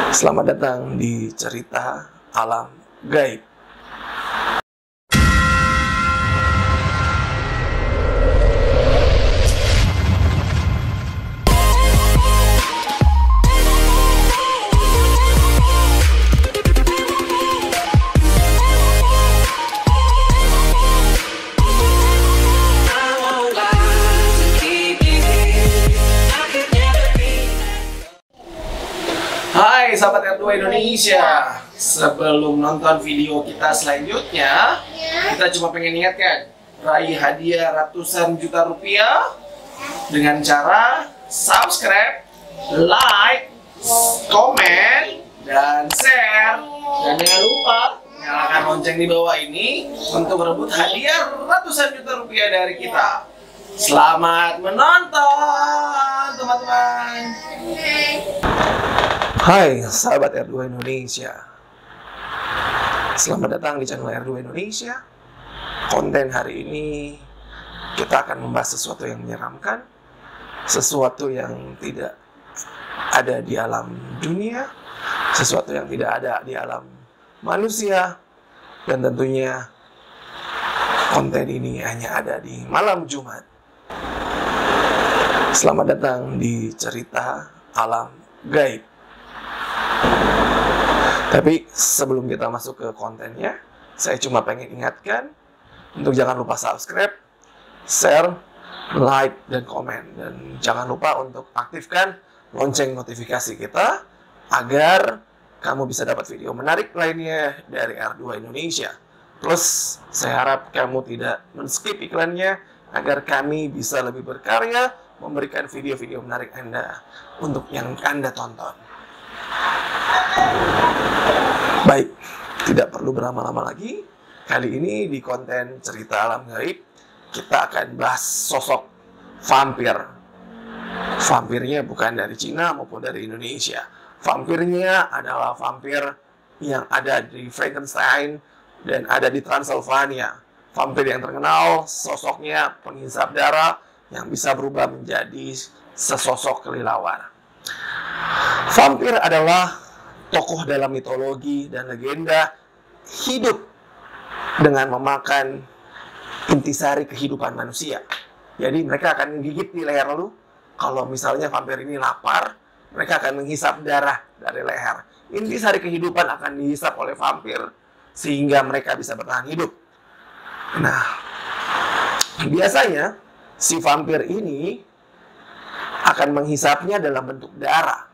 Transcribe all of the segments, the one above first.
Selamat datang di cerita alam gaib. Hai sahabat R2 Indonesia, sebelum nonton video kita selanjutnya, kita cuma pengen ingatkan, raih hadiah ratusan juta rupiah dengan cara subscribe, like, komen, dan share. Dan jangan lupa nyalakan lonceng di bawah ini untuk berebut hadiah ratusan juta rupiah dari kita. Selamat menonton teman-teman. Hai sahabat R2 Indonesia, selamat datang di channel R2 Indonesia. Konten hari ini kita akan membahas sesuatu yang menyeramkan, sesuatu yang tidak ada di alam dunia, sesuatu yang tidak ada di alam manusia, dan tentunya konten ini hanya ada di malam Jumat. Selamat datang di cerita alam gaib. Tapi sebelum kita masuk ke kontennya, saya cuma pengen ingatkan untuk jangan lupa subscribe, share, like, dan komen. Dan jangan lupa untuk aktifkan lonceng notifikasi kita agar kamu bisa dapat video menarik lainnya dari R2 Indonesia. Plus, saya harap kamu tidak men-skip iklannya agar kami bisa lebih berkarya memberikan video-video menarik Anda untuk yang Anda tonton. Baik, tidak perlu berlama-lama lagi. Kali ini di konten cerita alam gaib, kita akan bahas sosok vampir. Vampirnya bukan dari Cina maupun dari Indonesia. Vampirnya adalah vampir yang ada di Frankenstein dan ada di Transylvania. Vampir yang terkenal, sosoknya penghisap darah yang bisa berubah menjadi sesosok kelelawar. Vampir adalah tokoh dalam mitologi dan legenda hidup dengan memakan intisari kehidupan manusia. Jadi mereka akan menggigit di leher lu. Kalau misalnya vampir ini lapar, mereka akan menghisap darah dari leher. Intisari kehidupan akan dihisap oleh vampir sehingga mereka bisa bertahan hidup. Nah, biasanya si vampir ini akan menghisapnya dalam bentuk darah.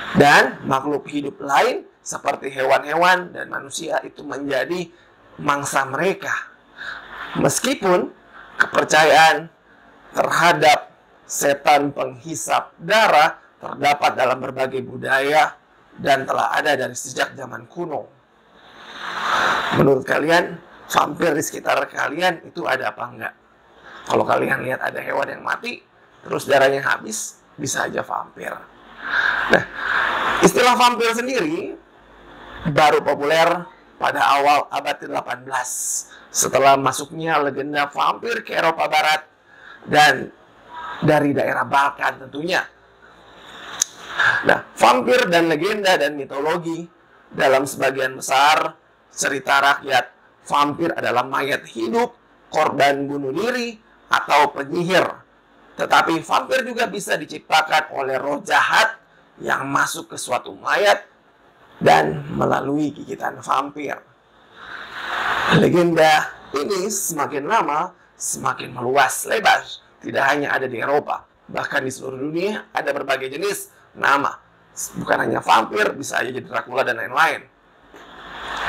Dan makhluk hidup lain seperti hewan-hewan dan manusia itu menjadi mangsa mereka. Meskipun kepercayaan terhadap setan penghisap darah terdapat dalam berbagai budaya dan telah ada dari sejak zaman kuno. Menurut kalian, vampir di sekitar kalian itu ada apa enggak? Kalau kalian lihat ada hewan yang mati, terus darahnya habis, bisa aja vampir. Nah, istilah vampir sendiri baru populer pada awal abad ke-18 setelah masuknya legenda vampir ke Eropa Barat dan dari daerah Balkan tentunya. Nah, vampir dan legenda dan mitologi dalam sebagian besar cerita rakyat, vampir adalah mayat hidup, korban bunuh diri, atau penyihir. Tetapi vampir juga bisa diciptakan oleh roh jahat yang masuk ke suatu mayat dan melalui gigitan vampir. Legenda ini semakin lama semakin meluas lebar. Tidak hanya ada di Eropa, bahkan di seluruh dunia ada berbagai jenis nama. Bukan hanya vampir, bisa aja jadi Dracula dan lain-lain.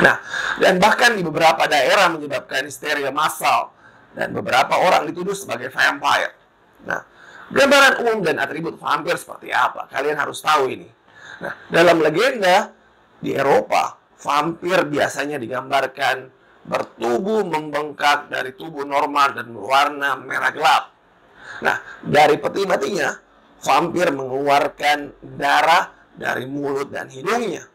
Nah, dan bahkan di beberapa daerah menyebabkan histeria massal dan beberapa orang dituduh sebagai vampire. Nah, gambaran umum dan atribut vampir seperti apa? Kalian harus tahu ini. Nah, dalam legenda di Eropa, vampir biasanya digambarkan bertubuh membengkak dari tubuh normal dan berwarna merah gelap. Nah, dari peti matinya, vampir mengeluarkan darah dari mulut dan hidungnya.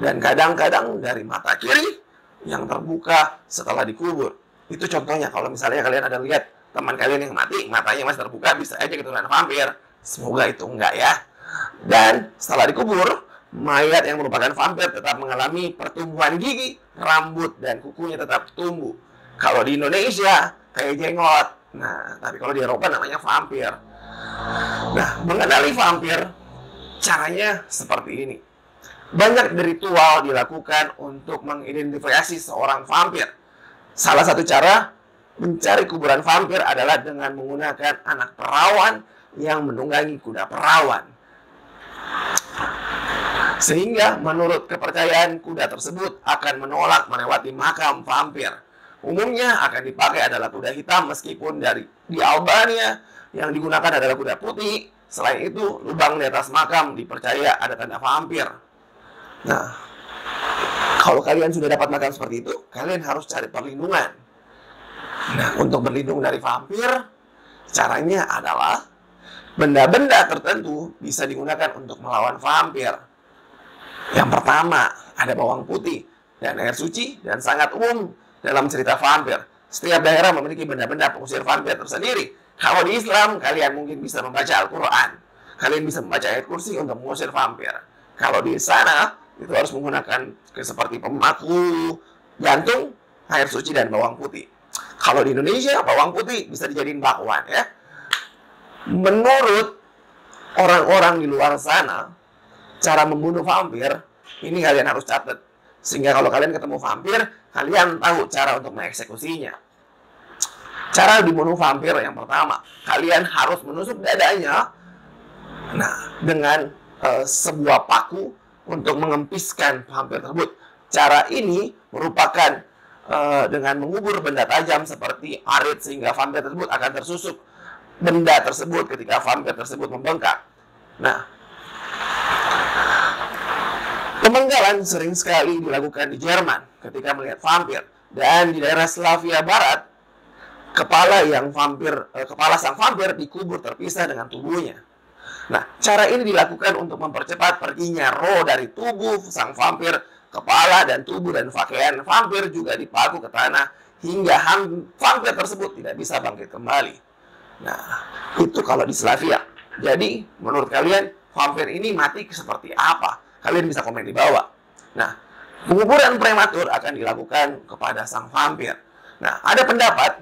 Dan kadang-kadang dari mata kiri yang terbuka setelah dikubur. Itu contohnya kalau misalnya kalian ada lihat teman kalian yang mati, matanya masih terbuka, bisa aja keturunan vampir. Semoga itu enggak ya. Dan setelah dikubur, mayat yang merupakan vampir tetap mengalami pertumbuhan gigi, rambut, dan kukunya tetap tumbuh. Kalau di Indonesia, kayak jenggot. Nah, tapi kalau di Eropa namanya vampir. Nah, mengenali vampir, caranya seperti ini. Banyak ritual dilakukan untuk mengidentifikasi seorang vampir. Salah satu cara mencari kuburan vampir adalah dengan menggunakan anak perawan yang menunggangi kuda perawan. Sehingga menurut kepercayaan kuda tersebut akan menolak melewati makam vampir. Umumnya akan dipakai adalah kuda hitam meskipun di Albania yang digunakan adalah kuda putih. Selain itu, lubang di atas makam dipercaya ada tanda vampir. Nah, kalau kalian sudah dapat makam seperti itu, kalian harus cari perlindungan. Nah, untuk berlindung dari vampir, caranya adalah benda-benda tertentu bisa digunakan untuk melawan vampir. Yang pertama, ada bawang putih dan air suci dan sangat umum dalam cerita vampir. Setiap daerah memiliki benda-benda pengusir vampir tersendiri. Kalau di Islam, kalian mungkin bisa membaca Al-Quran. Kalian bisa membaca ayat kursi untuk mengusir vampir. Kalau di sana, itu harus menggunakan seperti pemaku jantung, air suci, dan bawang putih. Kalau di Indonesia, bawang putih bisa dijadiin bakwan ya. Menurut orang-orang di luar sana, cara membunuh vampir, ini kalian harus catat. Sehingga kalau kalian ketemu vampir, kalian tahu cara untuk mengeksekusinya. Cara dibunuh vampir yang pertama, kalian harus menusuk dadanya dengan sebuah paku untuk mengempiskan vampir tersebut. Cara ini merupakan dengan mengubur benda tajam seperti arit sehingga vampir tersebut akan tersusuk benda tersebut ketika vampir tersebut membengkak. Nah, pemenggalan sering sekali dilakukan di Jerman ketika melihat vampir, dan di daerah Slavia Barat, kepala sang vampir dikubur terpisah dengan tubuhnya. Nah, cara ini dilakukan untuk mempercepat perginya roh dari tubuh sang vampir. Kepala dan tubuh dan pakaian vampir juga dipaku ke tanah hingga vampir tersebut tidak bisa bangkit kembali. Nah, itu kalau di Slavia. Jadi, menurut kalian, vampir ini mati seperti apa? Kalian bisa komen di bawah. Nah, penguburan prematur akan dilakukan kepada sang vampir. Nah, ada pendapat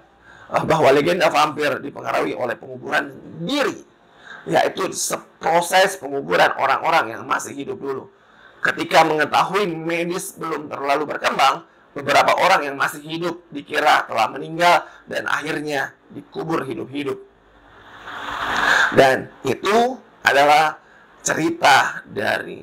bahwa legenda vampir dipengaruhi oleh penguburan diri, yaitu proses penguburan orang-orang yang masih hidup dulu. Ketika mengetahui medis belum terlalu berkembang, beberapa orang yang masih hidup dikira telah meninggal dan akhirnya dikubur hidup-hidup. Dan itu adalah cerita dari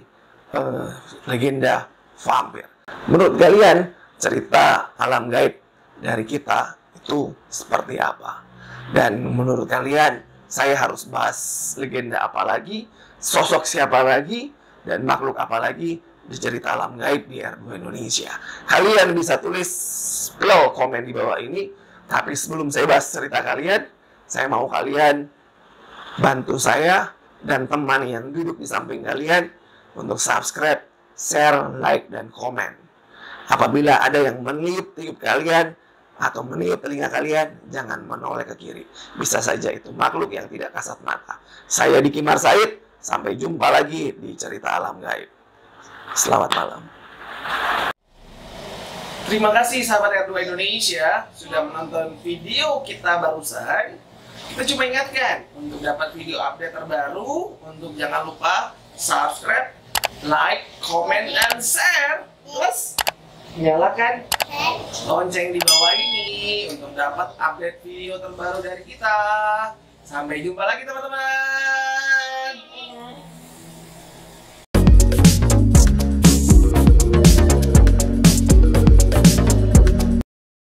legenda vampir. Menurut kalian, cerita alam gaib dari kita itu seperti apa? Dan menurut kalian, saya harus bahas legenda apa lagi, sosok siapa lagi, dan makhluk apa lagi di cerita alam gaib di R2 Indonesia? Kalian bisa tulis komen di bawah ini. Tapi sebelum saya bahas cerita kalian, saya mau kalian bantu saya dan teman yang duduk di samping kalian untuk subscribe, share, like, dan komen. Apabila ada yang meniup tiup kalian atau meniup telinga kalian, jangan menoleh ke kiri. Bisa saja itu makhluk yang tidak kasat mata. Saya Diki Marsaid. Sampai jumpa lagi di cerita alam gaib. Selamat malam. Terima kasih sahabat R2 Indonesia sudah menonton video kita barusan. Kita cuma ingatkan untuk dapat video update terbaru, untuk jangan lupa subscribe, like, comment, dan share. Plus nyalakan lonceng di bawah ini untuk dapat update video terbaru dari kita. Sampai jumpa lagi teman-teman.